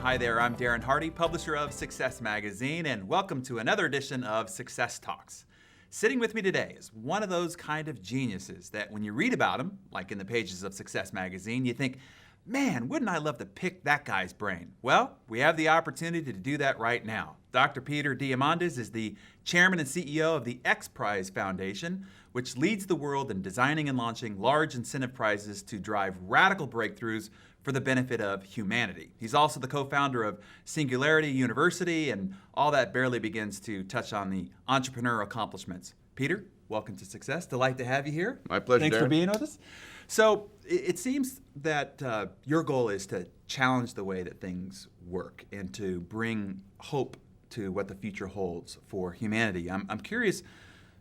Hi there, I'm Darren Hardy, publisher of Success Magazine, and welcome to another edition of Success Talks. Sitting with me today is one of those kind of geniuses that when you read about him, like in the pages of Success Magazine, you think, man, wouldn't I love to pick that guy's brain? Well, we have the opportunity to do that right now. Dr. Peter Diamandis is the chairman and CEO of the XPrize Foundation, which leads the world in designing and launching large incentive prizes to drive radical breakthroughs for the benefit of humanity. He's also the co-founder of Singularity University, and all that barely begins to touch on the entrepreneurial accomplishments. Peter, welcome to Success. Delight to have you here. My pleasure, Thanks Darren. for being with us. So it seems that your goal is to challenge the way that things work and to bring hope to what the future holds for humanity. I'm curious,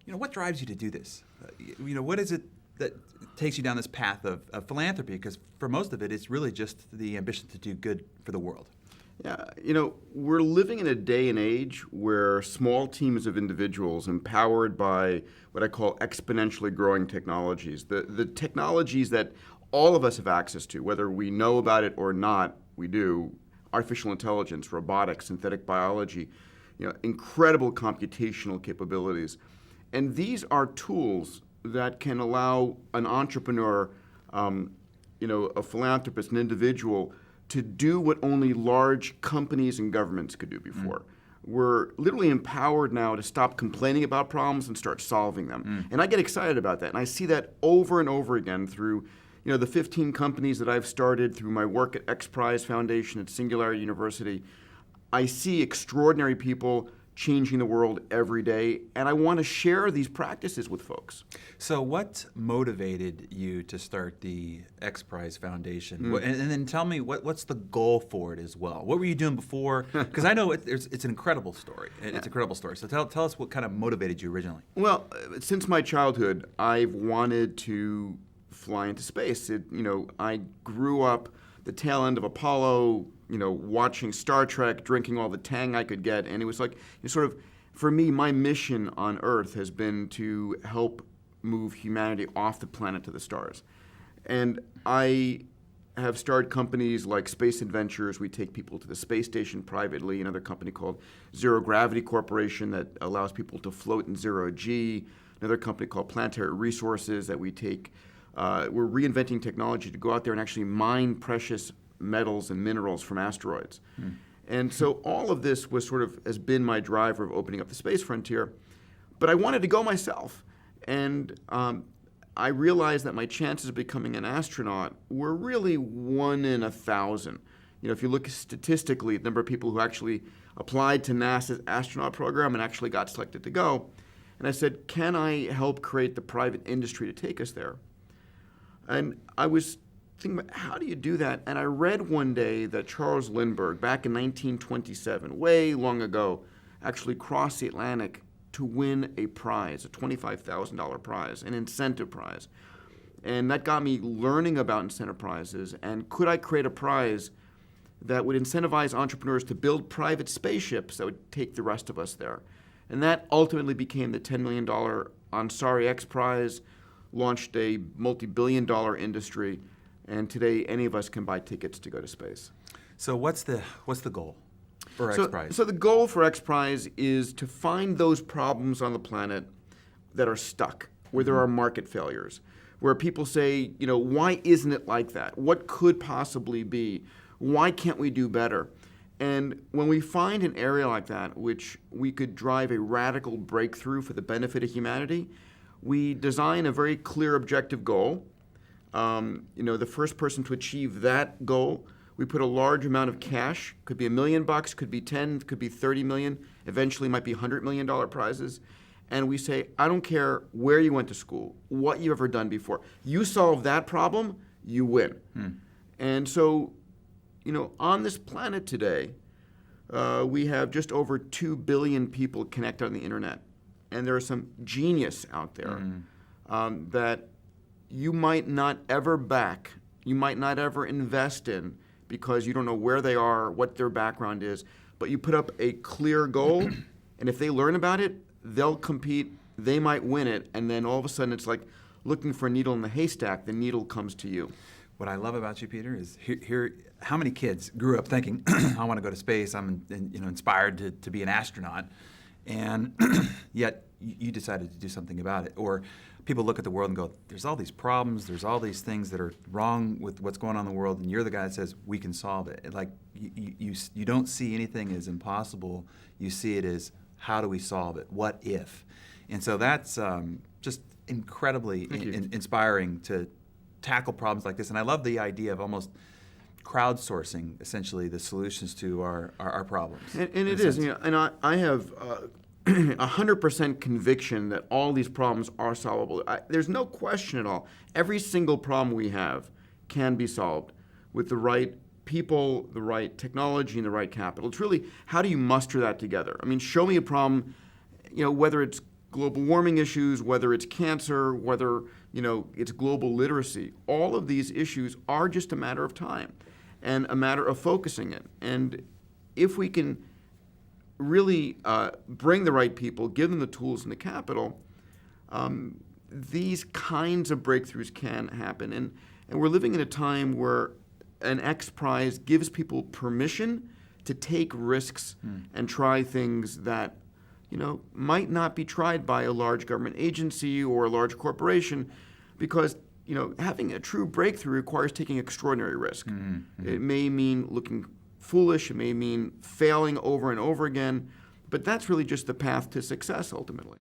what drives you to do this? What is it that takes you down this path of philanthropy? Because for most of it, it's really just the ambition to do good for the world. Yeah, we're living in a day and age where small teams of individuals empowered by what I call exponentially growing technologies, the technologies that all of us have access to, whether we know about it or not, we do, artificial intelligence, robotics, synthetic biology, incredible computational capabilities. And these are tools that can allow an entrepreneur, a philanthropist, an individual, to do what only large companies and governments could do before. We're literally empowered now to stop complaining about problems and start solving them. And I get excited about that. And I see that over and over again through the 15 companies that I've started, through my work at XPrize Foundation at Singularity University. I see extraordinary people changing the world every day, and I want to share these practices with folks. So what motivated you to start the XPrize Foundation? And then tell me, what's the goal for it as well? What were you doing before? Because I know it's an incredible story. It's an incredible story. So tell us what kind of motivated you originally. Well, since my childhood, I've wanted to fly into space. I grew up the tail end of Apollo, watching Star Trek, drinking all the Tang I could get. And it was like, for me, my mission on Earth has been to help move humanity off the planet to the stars. And I have started companies like Space Adventures. We take people to the space station privately. Another company called Zero Gravity Corporation that allows people to float in zero G. Another company called Planetary Resources that we take. We're reinventing technology to go out there and actually mine precious metals and minerals from asteroids. And so all of this has been my driver of opening up the space frontier. But I wanted to go myself. And I realized that my chances of becoming an astronaut were really 1 in 1,000. If you look statistically at the number of people who actually applied to NASA's astronaut program and actually got selected to go. And I said, can I help create the private industry to take us there? And I was thinking about, how do you do that? And I read one day that Charles Lindbergh, back in 1927, way long ago, actually crossed the Atlantic to win a prize, a $25,000 prize, an incentive prize. And that got me learning about incentive prizes. And could I create a prize that would incentivize entrepreneurs to build private spaceships that would take the rest of us there? And that ultimately became the $10 million Ansari X Prize, launched a multi-billion-dollar industry, and today any of us can buy tickets to go to space. So what's the goal for XPrize? So the goal for XPrize is to find those problems on the planet that are stuck, where there are market failures, where people say, why isn't it like that? What could possibly be? Why can't we do better? And when we find an area like that, which we could drive a radical breakthrough for the benefit of humanity, we design a very clear objective goal. The first person to achieve that goal, we put a large amount of cash, could be $1 million, could be 10, could be 30 million, eventually might be $100 million prizes. And we say, I don't care where you went to school, what you've ever done before. You solve that problem, you win. And so, on this planet today, we have just over 2 billion people connected on the internet. And there are some genius out there that you might not ever back, you might not ever invest in because you don't know where they are, what their background is, but you put up a clear goal, and if they learn about it, they'll compete, they might win it, and then all of a sudden it's like looking for a needle in the haystack, the needle comes to you. What I love about you, Peter, is here how many kids grew up thinking, I want to go to space, I'm inspired to be an astronaut, and yet you decided to do something about it. Or people look at the world and go, there's all these problems, there's all these things that are wrong with what's going on in the world, and you're the guy that says, we can solve it. Like, you don't see anything as impossible, you see it as, how do we solve it? What if? And so that's just incredibly inspiring to tackle problems like this. And I love the idea of almost crowdsourcing, essentially, the solutions to our problems. And it is. And I have 100% conviction that all these problems are solvable. There's no question at all. Every single problem we have can be solved with the right people, the right technology, and the right capital. It's really, how do you muster that together? I mean, show me a problem, whether it's global warming issues, whether it's cancer, whether it's global literacy. All of these issues are just a matter of time and a matter of focusing it. And if we can really bring the right people, give them the tools and the capital, these kinds of breakthroughs can happen. And we're living in a time where an XPrize gives people permission to take risks and try things that might not be tried by a large government agency or a large corporation, because having a true breakthrough requires taking extraordinary risk. Mm-hmm. It may mean looking foolish, it may mean failing over and over again, but that's really just the path to success ultimately.